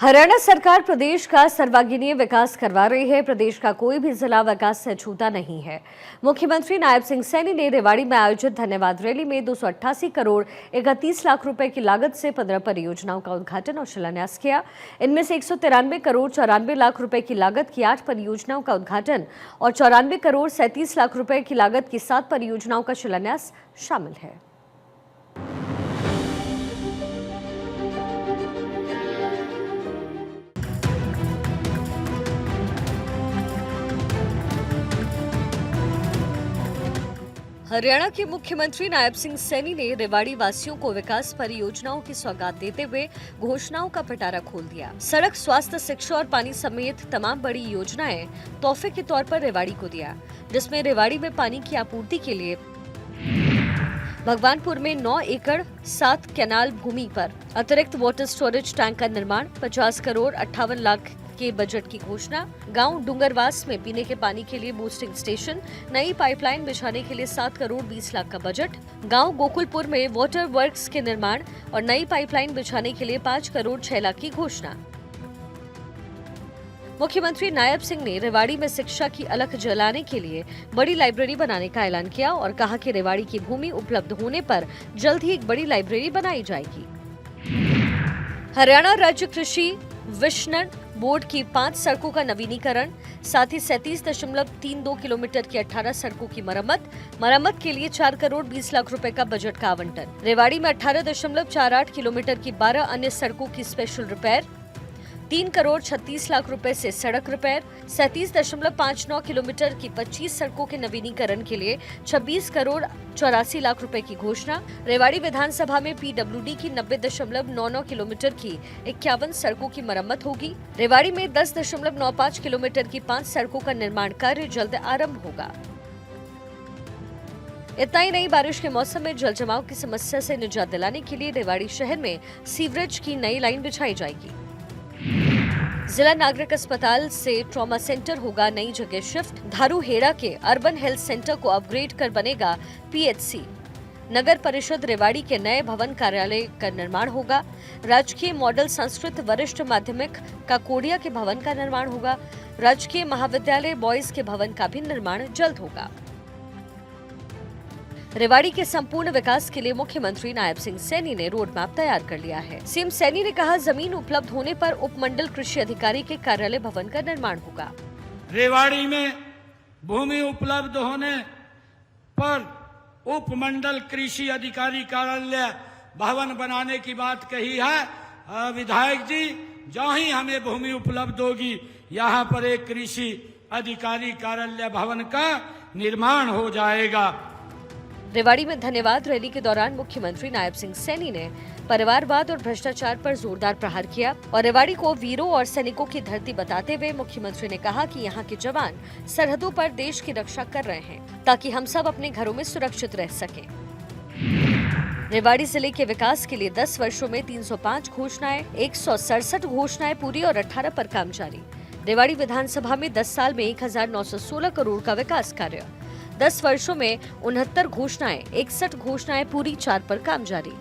हरियाणा सरकार प्रदेश का सर्वांगीण विकास करवा रही है। प्रदेश का कोई भी जिला विकास से छूटा नहीं है। मुख्यमंत्री नायब सिंह सैनी ने रेवाड़ी में आयोजित धन्यवाद रैली में 288 करोड़ 31 लाख रुपए की लागत से 15 परियोजनाओं का उद्घाटन और शिलान्यास किया। इनमें से 193 करोड़ 94 लाख रुपए की लागत की 8 परियोजनाओं का उद्घाटन और 94 करोड़ 37 लाख रुपए की लागत की 7 परियोजनाओं का शिलान्यास शामिल है। हरियाणा के मुख्यमंत्री नायब सिंह सैनी ने रेवाड़ी वासियों को विकास परियोजनाओं की सौगात देते हुए घोषणाओं का पिटारा खोल दिया। सड़क, स्वास्थ्य, शिक्षा और पानी समेत तमाम बड़ी योजनाएं तोहफे के तौर पर रेवाड़ी को दिया, जिसमें रेवाड़ी में पानी की आपूर्ति के लिए भगवानपुर में 9 एकड़ 7 कैनाल भूमि पर अतिरिक्त वाटर स्टोरेज टैंक का निर्माण, 50 करोड़ 58 लाख के बजट की घोषणा। गांव डूंगरवास में पीने के पानी के लिए बूस्टिंग स्टेशन, नई पाइपलाइन बिछाने के लिए 7 करोड़ 20 लाख का बजट। गांव गोकुलपुर में वाटर वर्क्स के निर्माण और नई पाइपलाइन बिछाने के लिए 5 करोड़ 6 लाख की घोषणा। मुख्यमंत्री नायब सिंह ने रेवाड़ी में शिक्षा की अलख जलाने के लिए बड़ी लाइब्रेरी बनाने का ऐलान किया और कहा कि रेवाड़ी की भूमि उपलब्ध होने पर जल्द ही एक बड़ी लाइब्रेरी बनाई जाएगी। हरियाणा राज्य कृषि विपणन बोर्ड की 5 सड़कों का नवीनीकरण, साथ ही 37.32 किलोमीटर की 18 सड़कों की मरम्मत के लिए 4 करोड़ 20 लाख रुपए का बजट का आवंटन। रेवाड़ी में 18.48 किलोमीटर की 12 अन्य सड़कों की स्पेशल रिपेयर, 3 करोड़ 36 लाख रुपए से सड़क रिपेयर, 37.59 किलोमीटर की 25 सड़कों के नवीनीकरण के लिए 26 करोड़ 84 लाख रुपए की घोषणा। रेवाड़ी विधानसभा में पीडब्ल्यूडी की 90.99 किलोमीटर की 51 सड़कों की मरम्मत होगी। रेवाड़ी में 10.95 किलोमीटर की 5 सड़कों का निर्माण कार्य जल्द आरंभ होगा। इतना ही नहीं, बारिश के मौसम में जल जमाव की समस्या से निजात दिलाने के लिए रेवाड़ी शहर में सीवरेज की नई लाइन बिछाई जाएगी। जिला नागरिक अस्पताल से ट्रॉमा सेंटर होगा नई जगह शिफ्ट। धारूहेड़ा के अर्बन हेल्थ सेंटर को अपग्रेड कर बनेगा पीएचसी। नगर परिषद रेवाड़ी के नए भवन कार्यालय का निर्माण होगा। राजकीय मॉडल संस्कृत वरिष्ठ माध्यमिक काकोडिया के भवन का निर्माण होगा। राजकीय महाविद्यालय बॉयज के भवन का भी निर्माण जल्द होगा। रेवाड़ी के संपूर्ण विकास के लिए मुख्यमंत्री नायब सिंह सैनी ने रोड मैप तैयार कर लिया है। सीएम सैनी ने कहा, जमीन उपलब्ध होने पर उपमंडल कृषि अधिकारी के कार्यालय भवन का निर्माण होगा। रेवाड़ी में भूमि उपलब्ध होने पर उपमंडल कृषि अधिकारी कार्यालय भवन बनाने की बात कही है। विधायक जी, जहाँ ही हमें भूमि उपलब्ध होगी, यहाँ पर एक कृषि अधिकारी कार्यालय भवन का निर्माण हो जाएगा। रेवाड़ी में धन्यवाद रैली के दौरान मुख्यमंत्री नायब सिंह सैनी ने परिवारवाद और भ्रष्टाचार पर जोरदार प्रहार किया और रेवाड़ी को वीरों और सैनिकों की धरती बताते हुए मुख्यमंत्री ने कहा कि यहाँ के जवान सरहदों पर देश की रक्षा कर रहे हैं ताकि हम सब अपने घरों में सुरक्षित रह सकें। रेवाड़ी जिले के विकास के लिए 10 वर्षों में 305 घोषणाएं, 167 घोषणाएं पूरी और 18 पर काम जारी। रेवाड़ी विधानसभा में 10 साल में 1916 करोड़ का विकास कार्य, 10 वर्षों में 69 घोषणाएं, 61 घोषणाएं पूरी, 4 पर काम जारी।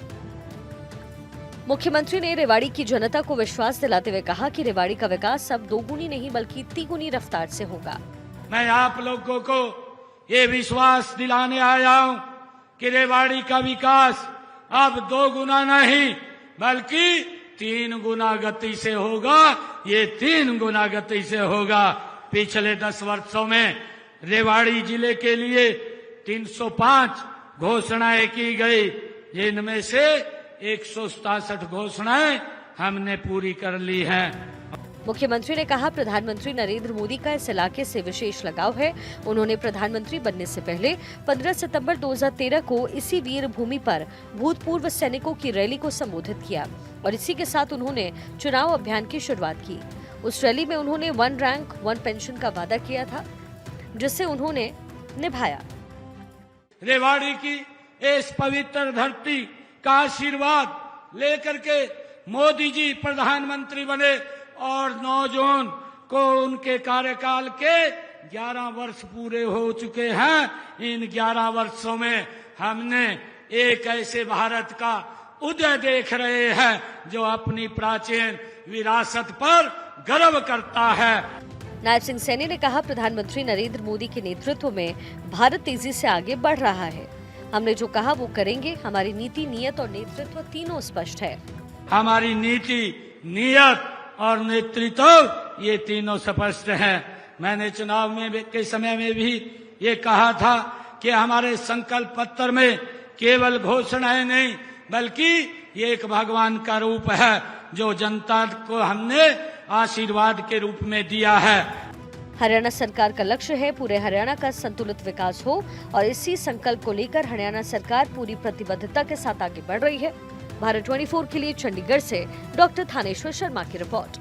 मुख्यमंत्री ने रेवाड़ी की जनता को विश्वास दिलाते हुए कहा कि रेवाड़ी का विकास अब दोगुनी नहीं बल्कि तिगुनी रफ्तार से होगा। मैं आप लोगों को ये विश्वास दिलाने आया हूं कि रेवाड़ी का विकास अब 2 गुना नहीं बल्कि 3 गुना गति से होगा। ये 3 गुना गति से होगा। पिछले 10 वर्षों में रेवाड़ी जिले के लिए 305 घोषणाएं की गई, जिनमें से 167 घोषणाएं हमने पूरी कर ली हैं। मुख्यमंत्री ने कहा, प्रधानमंत्री नरेंद्र मोदी का इस इलाके से विशेष लगाव है। उन्होंने प्रधानमंत्री बनने से पहले 15 सितंबर 2013 को इसी वीर भूमि पर भूतपूर्व सैनिकों की रैली को संबोधित किया और इसी के साथ उन्होंने चुनाव अभियान की शुरुआत की। उस रैली में उन्होंने 1 रैंक 1 पेंशन का वादा किया था, जिसे उन्होंने निभाया। रेवाड़ी की इस पवित्र धरती का आशीर्वाद लेकर के मोदी जी प्रधानमंत्री बने और 9 जून को उनके कार्यकाल के 11 वर्ष पूरे हो चुके हैं। इन 11 वर्षों में हमने एक ऐसे भारत का उदय देख रहे हैं जो अपनी प्राचीन विरासत पर गर्व करता है। नायब सिंह सैनी ने कहा, प्रधानमंत्री नरेंद्र मोदी के नेतृत्व में भारत तेजी से आगे बढ़ रहा है। हमने जो कहा वो करेंगे। हमारी नीति, नियत और नेतृत्व तीनों स्पष्ट है। हमारी नीति, नियत और नेतृत्व ये तीनों स्पष्ट हैं। मैंने चुनाव में के समय में भी ये कहा था कि हमारे संकल्प पत्र में केवल घोषणाएं नहीं बल्कि ये एक भगवान का रूप है जो जनता को हमने आशीर्वाद के रूप में दिया है। हरियाणा सरकार का लक्ष्य है पूरे हरियाणा का संतुलित विकास हो और इसी संकल्प को लेकर हरियाणा सरकार पूरी प्रतिबद्धता के साथ आगे बढ़ रही है। भारत 24 के लिए चंडीगढ़ से डॉक्टर थानेश्वर शर्मा की रिपोर्ट।